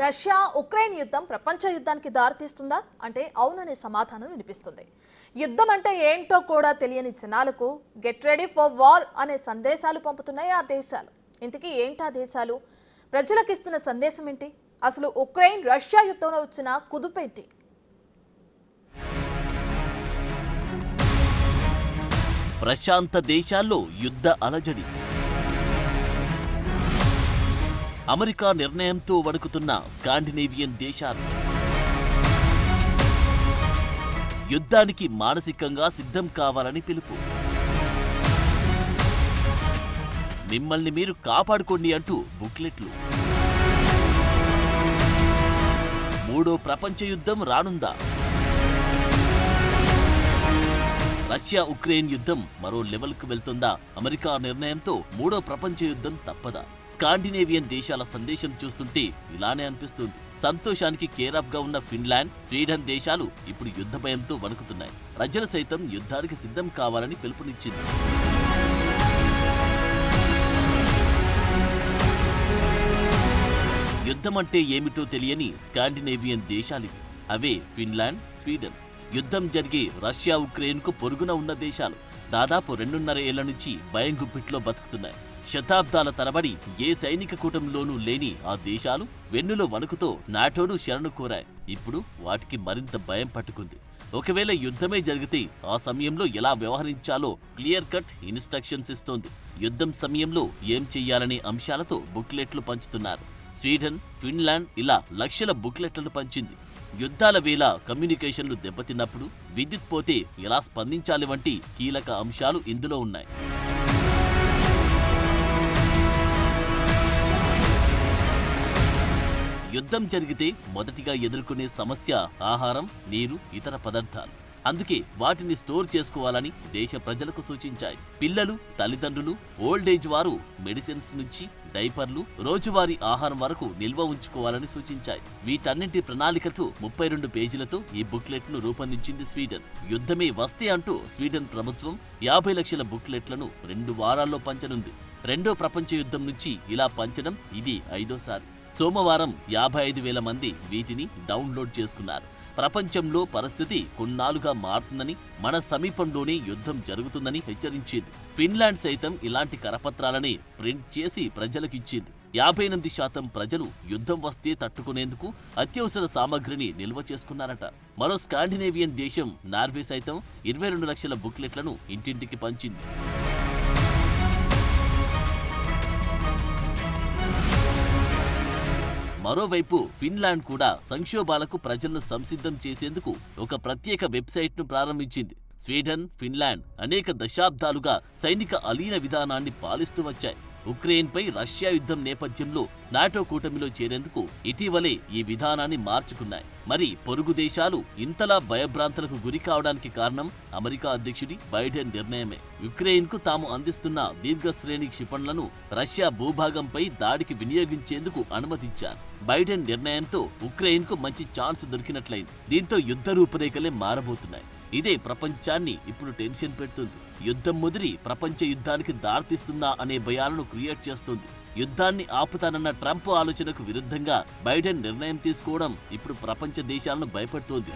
Russia Ukraine యుద్ధం ప్రపంచ యుద్ధానికి దారితీస్తుందా అంటే అవుననే సమాధానం వినిపిస్తుంది. యుద్ధం అంటే ఏంటో కూడా తెలియని జనాలకు గెట్ రెడీ ఫర్ వార్ అనే సందేశాలు పంపుతున్నాయి ఆ దేశాలు. ఇంతకీ ఏంటా దేశాలు? ప్రజలకు ఇస్తున్న సందేశం ఏంటి? అసలు ఉక్రెయిన్ రష్యా యుద్ధంలో వచ్చిన కుదుపేంటి? ప్రశాంత దేశాల్లో యుద్ధ అలజడి. అమెరికా నిర్ణయంతో వణుకుతున్న స్కాండినేవియన్ దేశాలు. యుద్ధానికి మానసికంగా సిద్ధం కావాలని పిలుపు. మిమ్మల్ని మీరు కాపాడుకోండి అంటూ బుక్లెట్లు. మూడో ప్రపంచ యుద్ధం రానుందా? రష్యా ఉక్రెయిన్ యుద్ధం మరో లెవెల్కు వెళ్తుందా? అమెరికా నిర్ణయంతో మూడో ప్రపంచ యుద్ధం తప్పదా? స్కాండినేవియన్ దేశాల సందేశం చూస్తుంటే ఇలానే అనిపిస్తుంది. సంతోషానికి కేరాఫ్ గా ఉన్న ఫిన్లాండ్, స్వీడన్ దేశాలు ఇప్పుడు యుద్ధ భయంతో వణుకుతున్నాయి. ప్రజలు సైతం యుద్ధానికి సిద్ధం కావాలని పిలుపునిచ్చింది. యుద్ధం అంటే ఏమిటో తెలియని స్కాండినేవియన్ దేశాలివి. అవే ఫిన్లాండ్, స్వీడన్. యుద్ధం జరిగి రష్యా ఉక్రెయిన్కు పొరుగున ఉన్న దేశాలు. దాదాపు 2.5 ఏళ్ల నుంచి భయం గుప్పిట్లో బతుకుతున్నాయి. శతాబ్దాల తరబడి ఏ సైనిక కూటమిలోనూ లేని ఆ దేశాలు వెన్నులో వణుకుతో నాటోను శరణు కోరాయి. ఇప్పుడు వాటికి మరింత భయం పట్టుకుంది. ఒకవేళ యుద్ధమే జరిగితే ఆ సమయంలో ఎలా వ్యవహరించాలో క్లియర్ కట్ ఇన్స్ట్రక్షన్స్ ఇస్తోంది. యుద్ధం సమయంలో ఏం చెయ్యాలనే అంశాలతో బుక్లెట్లు పంచుతున్నారు. స్వీడన్, ఫిన్లాండ్ ఇలా లక్షల బుక్లెట్లను పంచింది. యుద్ధాల వేళ కమ్యూనికేషన్లు దెబ్బతిన్నప్పుడు విద్యుత్ పోతే ఎలా స్పందించాలి వంటి కీలక అంశాలు ఇందులో ఉన్నాయి. యుద్ధం జరిగితే మొదటిగా ఎదుర్కొనే సమస్య ఆహారం, నీరు, ఇతర పదార్థాలు. అందుకే వాటిని స్టోర్ చేసుకోవాలని దేశ ప్రజలకు సూచించాయి. పిల్లలు, తల్లిదండ్రులు, ఓల్డేజ్ వారు మెడిసిన్స్ నుంచి డైపర్లు, రోజువారీ ఆహారం వరకు నిల్వ ఉంచుకోవాలని సూచించాయి. వీటన్నింటి ప్రణాళికతో 32 పేజీలతో ఈ బుక్లెట్ ను రూపొందించింది స్వీడన్. యుద్ధమే వస్తే అంటూ స్వీడన్ ప్రభుత్వం 50 లక్షల బుక్లెట్లను 2 వారాల్లో పంచనుంది. రెండో ప్రపంచ యుద్ధం నుంచి ఇలా పంచడం ఇది 5వ సారి. సోమవారం 55,000 మంది వీటిని డౌన్లోడ్ చేసుకున్నారు. ప్రపంచంలో పరిస్థితి కొన్నాళ్లుగా మారుతుందని, మన సమీపంలోనే యుద్ధం జరుగుతుందని హెచ్చరించింది. ఫిన్లాండ్ సైతం ఇలాంటి కరపత్రాలనే ప్రింట్ చేసి ప్రజలకిచ్చింది. 58% ప్రజలు యుద్ధం వస్తే తట్టుకునేందుకు అత్యవసర సామగ్రిని నిల్వ చేసుకున్నారట. మరో స్కాండినేవియన్ దేశం నార్వే సైతం 22 లక్షల బుక్లెట్లను ఇంటింటికి పంచింది. మరోవైపు ఫిన్లాండ్ కూడా సంక్షోభాలకు ప్రజలను సంసిద్ధం చేసేందుకు ఒక ప్రత్యేక వెబ్సైట్ను ప్రారంభించింది. స్వీడన్, ఫిన్లాండ్ అనేక దశాబ్దాలుగా సైనిక అలీన విధానాన్ని పాలిస్తూ వచ్చాయి. ఉక్రెయిన్పై రష్యా యుద్ధం నేపథ్యంలో నాటో కూటమిలో చేరేందుకు ఇటీవలే ఈ విధానాన్ని మార్చుకున్నాయి. మరి పొరుగు దేశాలు ఇంతలా భయభ్రాంతులకు గురి కావడానికి కారణం అమెరికా అధ్యక్షుడి బైడెన్ నిర్ణయమే. యుక్రెయిన్కు తాము అందిస్తున్న దీర్ఘశ్రేణి క్షిపణులను రష్యా భూభాగంపై దాడికి వినియోగించేందుకు అనుమతించారు. బైడెన్ నిర్ణయంతో ఉక్రెయిన్కు మంచి ఛాన్స్ దొరికినట్లయింది. దీంతో యుద్ధ రూపురేఖలే మారబోతున్నాయి. ఇదే ప్రపంచాన్ని ఇప్పుడు టెన్షన్ పెడుతుంది. యుద్ధం ముదిరి ప్రపంచ యుద్ధానికి దారితీస్తుందా అనే భయాలను క్రియేట్ చేస్తుంది. యుద్ధాన్ని ఆపుతానన్న ట్రంప్ ఆలోచనకు విరుద్ధంగా బైడెన్ నిర్ణయం తీసుకోవడం ఇప్పుడు ప్రపంచ దేశాలను భయపెడుతోంది.